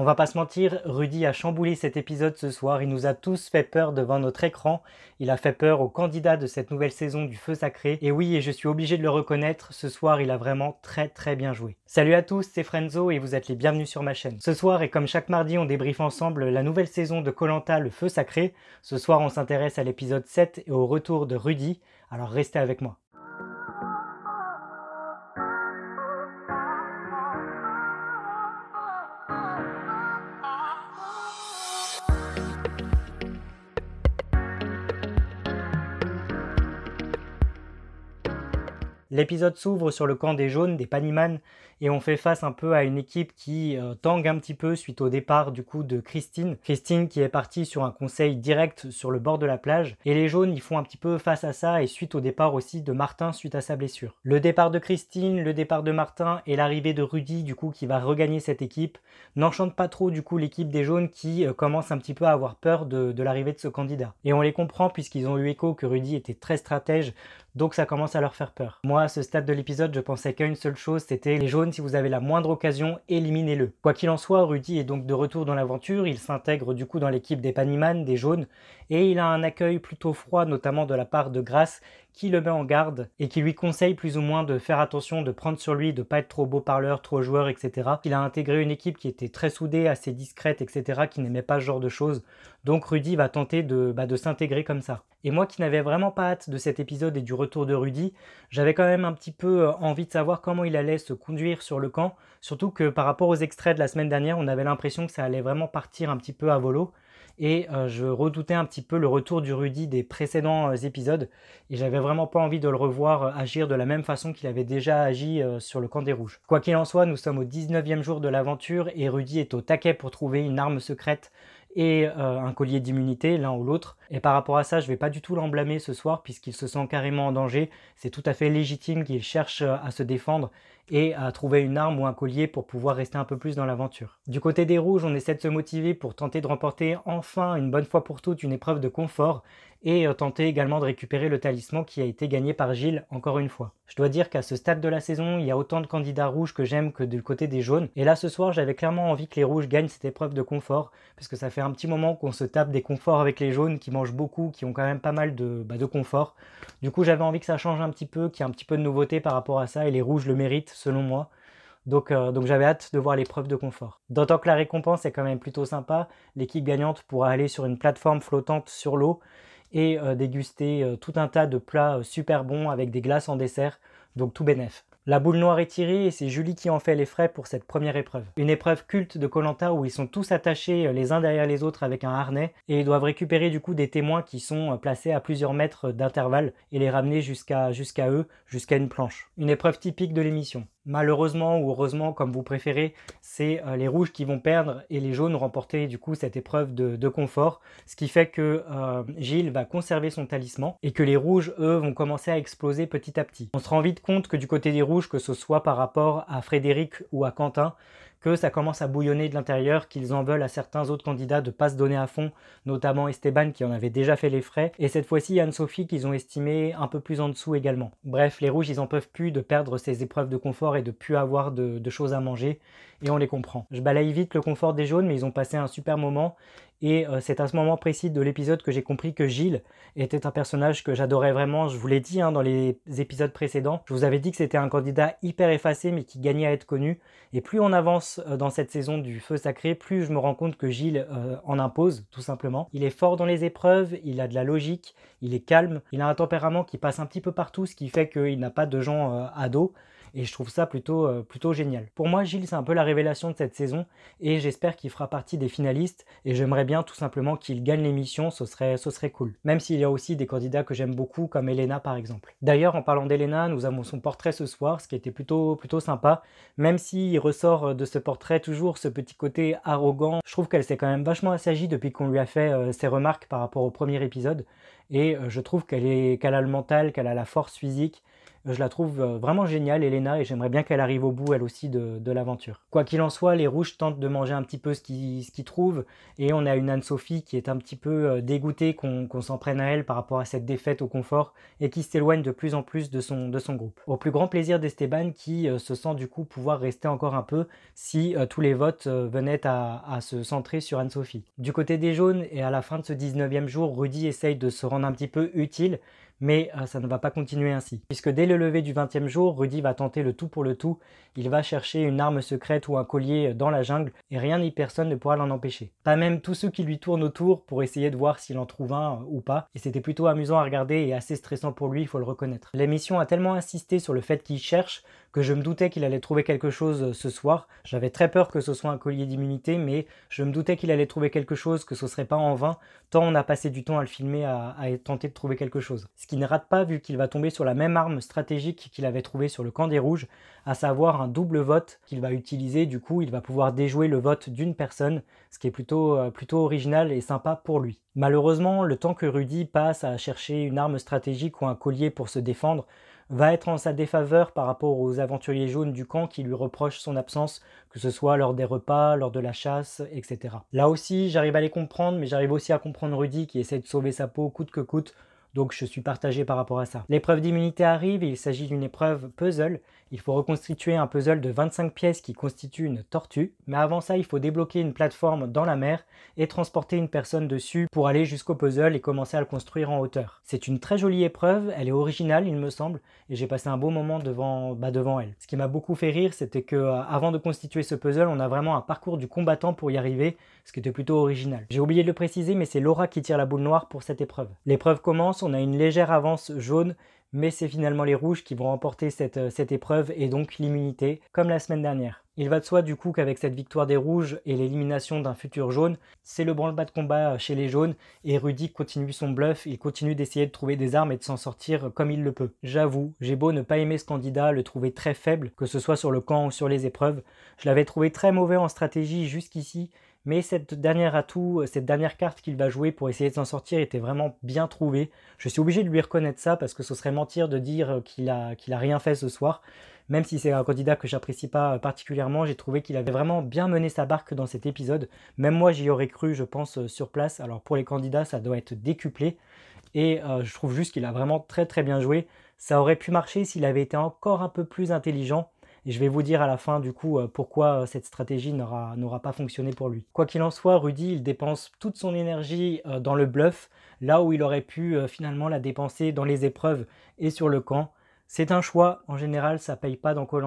On va pas se mentir, Rudy a chamboulé cet épisode ce soir, il nous a tous fait peur devant notre écran, il a fait peur aux candidats de cette nouvelle saison du Feu Sacré, et oui, et je suis obligé de le reconnaître, ce soir il a vraiment très bien joué. Salut à tous, c'est Frenzo et vous êtes les bienvenus sur ma chaîne. Ce soir, et comme chaque mardi, on débriefe ensemble la nouvelle saison de koh Le Feu Sacré. Ce soir, on s'intéresse à l'épisode 7 et au retour de Rudy, alors restez avec moi. L'épisode s'ouvre sur le camp des jaunes, des Paniman, et on fait face un peu à une équipe qui tangue un petit peu suite au départ du coup de Christine. Christine qui est partie sur un conseil direct sur le bord de la plage, et les jaunes ils font un petit peu face à ça et suite au départ aussi de Martin suite à sa blessure. Le départ de Christine, le départ de Martin et l'arrivée de Rudy du coup qui va regagner cette équipe n'enchantent pas trop du coup l'équipe des jaunes qui commence un petit peu à avoir peur de l'arrivée de ce candidat. Et on les comprend puisqu'ils ont eu écho que Rudy était très stratège, donc ça commence à leur faire peur. Moi, à ce stade de l'épisode, je pensais qu'à une seule chose, c'était les jaunes, si vous avez la moindre occasion, éliminez-le. Quoi qu'il en soit, Rudy est donc de retour dans l'aventure, il s'intègre du coup dans l'équipe des Paniman, des jaunes, et il a un accueil plutôt froid, notamment de la part de Grace, qui le met en garde et qui lui conseille plus ou moins de faire attention, de prendre sur lui, de pas être trop beau parleur, trop joueur, etc. Il a intégré une équipe qui était très soudée, assez discrète, etc., qui n'aimait pas ce genre de choses. Donc Rudy va tenter de s'intégrer comme ça. Et moi qui n'avais vraiment pas hâte de cet épisode et du retour de Rudy, j'avais quand même un petit peu envie de savoir comment il allait se conduire sur le camp, surtout que par rapport aux extraits de la semaine dernière, on avait l'impression que ça allait vraiment partir un petit peu à volo. Et je redoutais un petit peu le retour du Rudy des précédents épisodes et j'avais vraiment pas envie de le revoir agir de la même façon qu'il avait déjà agi sur le camp des rouges. Quoi qu'il en soit, nous sommes au 19e jour de l'aventure et Rudy est au taquet pour trouver une arme secrète et un collier d'immunité, l'un ou l'autre. Et par rapport à ça, je vais pas du tout l'en blâmer ce soir puisqu'il se sent carrément en danger. C'est tout à fait légitime qu'il cherche à se défendre et à trouver une arme ou un collier pour pouvoir rester un peu plus dans l'aventure. Du côté des rouges, on essaie de se motiver pour tenter de remporter enfin une bonne fois pour toutes une épreuve de confort et tenter également de récupérer le talisman qui a été gagné par Gilles encore une fois. Je dois dire qu'à ce stade de la saison, il y a autant de candidats rouges que j'aime que du côté des jaunes. Et là ce soir, j'avais clairement envie que les rouges gagnent cette épreuve de confort parce que ça fait un petit moment qu'on se tape des conforts avec les jaunes qui mangent beaucoup, qui ont quand même pas mal de confort. Du coup, j'avais envie que ça change un petit peu, qu'il y ait un petit peu de nouveauté par rapport à ça et les rouges le méritent selon moi. Donc j'avais hâte de voir l'épreuve de confort. D'autant que la récompense est quand même plutôt sympa. L'équipe gagnante pourra aller sur une plateforme flottante sur l'eau et déguster tout un tas de plats super bons avec des glaces en dessert, donc tout bénef. La boule noire est tirée et c'est Julie qui en fait les frais pour cette première épreuve. Une épreuve culte de koh où ils sont tous attachés les uns derrière les autres avec un harnais et ils doivent récupérer du coup des témoins qui sont placés à plusieurs mètres d'intervalle et les ramener jusqu'à eux, jusqu'à une planche. Une épreuve typique de l'émission. Malheureusement ou heureusement, comme vous préférez, c'est les rouges qui vont perdre et les jaunes remporter du coup cette épreuve de confort, ce qui fait que Gilles va conserver son talisman et que les rouges, eux, vont commencer à exploser petit à petit. On se rend vite compte que du côté des rouges, que ce soit par rapport à Frédéric ou à Quentin, que ça commence à bouillonner de l'intérieur, qu'ils en veulent à certains autres candidats de ne pas se donner à fond, notamment Esteban qui en avait déjà fait les frais, et cette fois-ci Anne-Sophie qu'ils ont estimé un peu plus en dessous également. Bref, les rouges ils en peuvent plus de perdre ces épreuves de confort et de plus avoir de choses à manger, et on les comprend. Je balaye vite le confort des jaunes, mais ils ont passé un super moment, et c'est à ce moment précis de l'épisode que j'ai compris que Gilles était un personnage que j'adorais vraiment. Je vous l'ai dit dans les épisodes précédents, je vous avais dit que c'était un candidat hyper effacé mais qui gagnait à être connu, et plus on avance dans cette saison du Feu Sacré, plus je me rends compte que Gilles en impose, tout simplement. Il est fort dans les épreuves, il a de la logique, il est calme, il a un tempérament qui passe un petit peu partout, ce qui fait qu'il n'a pas de gens à dos. Et je trouve ça plutôt génial. Pour moi, Gilles, c'est un peu la révélation de cette saison et j'espère qu'il fera partie des finalistes et j'aimerais bien tout simplement qu'il gagne l'émission, ce serait cool. Même s'il y a aussi des candidats que j'aime beaucoup comme Elena par exemple. D'ailleurs, en parlant d'Elena, nous avons son portrait ce soir, ce qui était plutôt sympa. Même s'il ressort de ce portrait toujours ce petit côté arrogant, je trouve qu'elle s'est quand même vachement assagie depuis qu'on lui a fait ses remarques par rapport au premier épisode et je trouve qu'elle a le mental, qu'elle a la force physique Je la trouve vraiment géniale, Elena, et j'aimerais bien qu'elle arrive au bout, elle aussi, de l'aventure. Quoi qu'il en soit, les rouges tentent de manger un petit peu ce qu'ils trouvent, et on a une Anne-Sophie qui est un petit peu dégoûtée qu'on s'en prenne à elle par rapport à cette défaite au confort, et qui s'éloigne de plus en plus de son groupe. Au plus grand plaisir d'Esteban, qui se sent du coup pouvoir rester encore un peu si tous les votes venaient à se centrer sur Anne-Sophie. Du côté des jaunes, et à la fin de ce 19e jour, Rudy essaye de se rendre un petit peu utile, mais ça ne va pas continuer ainsi. Puisque dès le lever du 20e jour, Rudy va tenter le tout pour le tout, il va chercher une arme secrète ou un collier dans la jungle, et rien ni personne ne pourra l'en empêcher. Pas même tous ceux qui lui tournent autour pour essayer de voir s'il en trouve un ou pas, et c'était plutôt amusant à regarder et assez stressant pour lui, il faut le reconnaître. L'émission a tellement insisté sur le fait qu'il cherche, que je me doutais qu'il allait trouver quelque chose ce soir. J'avais très peur que ce soit un collier d'immunité, mais je me doutais qu'il allait trouver quelque chose, que ce serait pas en vain, tant on a passé du temps à le filmer, à tenter de trouver quelque chose. Ce qui ne rate pas vu qu'il va tomber sur la même arme stratégique qu'il avait trouvée sur le camp des rouges, à savoir un double vote qu'il va utiliser. Du coup, il va pouvoir déjouer le vote d'une personne, ce qui est plutôt original et sympa pour lui. Malheureusement, le temps que Rudy passe à chercher une arme stratégique ou un collier pour se défendre va être en sa défaveur par rapport aux aventuriers jaunes du camp qui lui reprochent son absence, que ce soit lors des repas, lors de la chasse, etc. Là aussi, j'arrive à les comprendre, mais j'arrive aussi à comprendre Rudy qui essaie de sauver sa peau coûte que coûte, donc je suis partagé par rapport à ça. L'épreuve d'immunité arrive et il s'agit d'une épreuve puzzle. Il faut reconstituer un puzzle de 25 pièces qui constitue une tortue, mais avant ça il faut débloquer une plateforme dans la mer et transporter une personne dessus pour aller jusqu'au puzzle et commencer à le construire en hauteur. C'est une très jolie épreuve, elle est originale il me semble, et j'ai passé un beau moment devant elle. Ce qui m'a beaucoup fait rire, c'était que avant de constituer ce puzzle, on a vraiment un parcours du combattant pour y arriver, ce qui était plutôt original. J'ai oublié de le préciser, mais c'est Laura qui tire la boule noire pour cette épreuve. L'épreuve commence, on a une légère avance jaune, mais c'est finalement les rouges qui vont remporter cette épreuve et donc l'immunité, comme la semaine dernière. Il va de soi du coup qu'avec cette victoire des rouges et l'élimination d'un futur jaune, c'est le branle-bas de combat chez les jaunes et Rudy continue son bluff, il continue d'essayer de trouver des armes et de s'en sortir comme il le peut. J'avoue, j'ai beau ne pas aimer ce candidat, le trouver très faible, que ce soit sur le camp ou sur les épreuves, je l'avais trouvé très mauvais en stratégie jusqu'ici, mais cette dernière atout, cette dernière carte qu'il va jouer pour essayer de s'en sortir était vraiment bien trouvée. Je suis obligé de lui reconnaître ça parce que ce serait mentir de dire qu'il a rien fait ce soir. Même si c'est un candidat que j'apprécie pas particulièrement, j'ai trouvé qu'il avait vraiment bien mené sa barque dans cet épisode. Même moi j'y aurais cru, je pense, sur place. Alors pour les candidats, ça doit être décuplé. Et je trouve juste qu'il a vraiment très très bien joué. Ça aurait pu marcher s'il avait été encore un peu plus intelligent. Et je vais vous dire à la fin du coup pourquoi cette stratégie n'aura pas fonctionné pour lui. Quoi qu'il en soit, Rudy il dépense toute son énergie dans le bluff, là où il aurait pu finalement la dépenser dans les épreuves et sur le camp. C'est un choix, en général ça paye pas dans koh,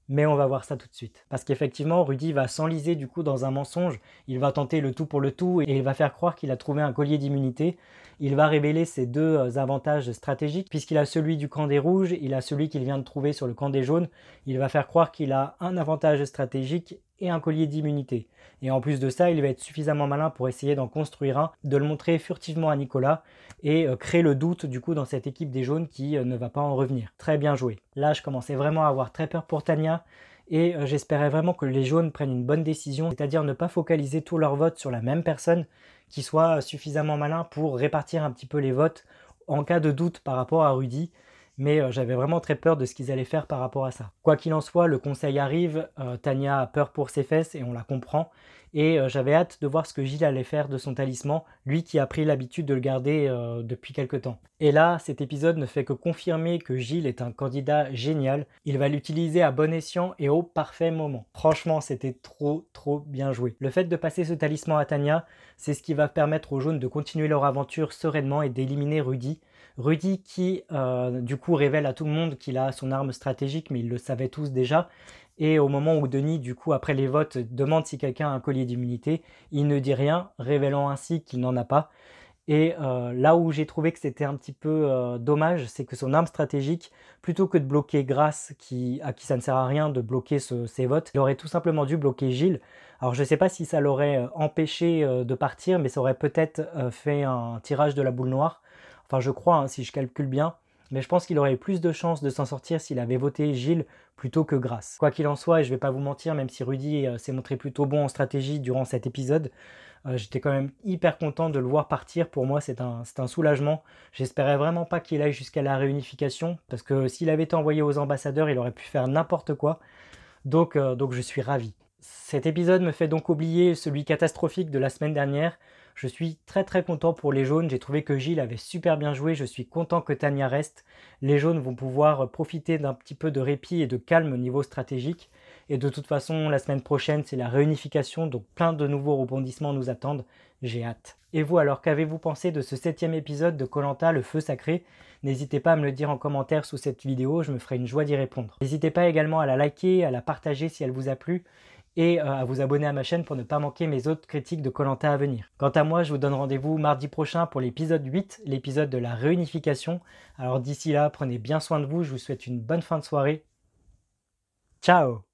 mais on va voir ça tout de suite. Parce qu'effectivement, Rudy va s'enliser du coup dans un mensonge, il va tenter le tout pour le tout et il va faire croire qu'il a trouvé un collier d'immunité. Il va révéler ses deux avantages stratégiques, puisqu'il a celui du camp des rouges, il a celui qu'il vient de trouver sur le camp des jaunes. Il va faire croire qu'il a un avantage stratégique et un collier d'immunité. Et en plus de ça, il va être suffisamment malin pour essayer d'en construire un, de le montrer furtivement à Nicolas et créer le doute du coup dans cette équipe des jaunes qui ne va pas en revenir. Très bien joué. Là, je commençais vraiment à avoir très peur pour Tania et j'espérais vraiment que les jaunes prennent une bonne décision, c'est-à-dire ne pas focaliser tout leur vote sur la même personne, qui soit suffisamment malin pour répartir un petit peu les votes en cas de doute par rapport à Rudy. Mais j'avais vraiment très peur de ce qu'ils allaient faire par rapport à ça. Quoi qu'il en soit, le conseil arrive, Tania a peur pour ses fesses et on la comprend. Et j'avais hâte de voir ce que Gilles allait faire de son talisman, lui qui a pris l'habitude de le garder depuis quelque temps. Et là, cet épisode ne fait que confirmer que Gilles est un candidat génial. Il va l'utiliser à bon escient et au parfait moment. Franchement, c'était trop bien joué. Le fait de passer ce talisman à Tania, c'est ce qui va permettre aux jaunes de continuer leur aventure sereinement et d'éliminer Rudy. Rudy qui du coup révèle à tout le monde qu'il a son arme stratégique, mais ils le savaient tous déjà. Et au moment où Denis, du coup, après les votes, demande si quelqu'un a un collier d'immunité, il ne dit rien, révélant ainsi qu'il n'en a pas. Et là où j'ai trouvé que c'était un petit peu dommage, c'est que son arme stratégique, plutôt que de bloquer Grace, à qui ça ne sert à rien de bloquer ses votes, il aurait tout simplement dû bloquer Gilles. Alors je ne sais pas si ça l'aurait empêché de partir, mais ça aurait peut-être fait un tirage de la boule noire. Enfin je crois, hein, si je calcule bien. Mais je pense qu'il aurait eu plus de chances de s'en sortir s'il avait voté Gilles plutôt que Grace. Quoi qu'il en soit, et je ne vais pas vous mentir, même si Rudy s'est montré plutôt bon en stratégie durant cet épisode, J'étais quand même hyper content de le voir partir. Pour moi, c'est un soulagement. J'espérais vraiment pas qu'il aille jusqu'à la réunification, parce que s'il avait été envoyé aux ambassadeurs, il aurait pu faire n'importe quoi. Donc je suis ravi. Cet épisode me fait donc oublier celui catastrophique de la semaine dernière. Je suis très très content pour les jaunes, j'ai trouvé que Gilles avait super bien joué, je suis content que Tania reste. Les jaunes vont pouvoir profiter d'un petit peu de répit et de calme au niveau stratégique. Et de toute façon, la semaine prochaine, c'est la réunification, donc plein de nouveaux rebondissements nous attendent. J'ai hâte. Et vous alors, qu'avez-vous pensé de ce 7e épisode de koh Le Feu Sacré? N'hésitez pas à me le dire en commentaire sous cette vidéo, je me ferai une joie d'y répondre. N'hésitez pas également à la liker, à la partager si elle vous a plu, et à vous abonner à ma chaîne pour ne pas manquer mes autres critiques de koh à venir. Quant à moi, je vous donne rendez-vous mardi prochain pour l'épisode 8, l'épisode de la réunification. Alors d'ici là, prenez bien soin de vous, je vous souhaite une bonne fin de soirée. Ciao!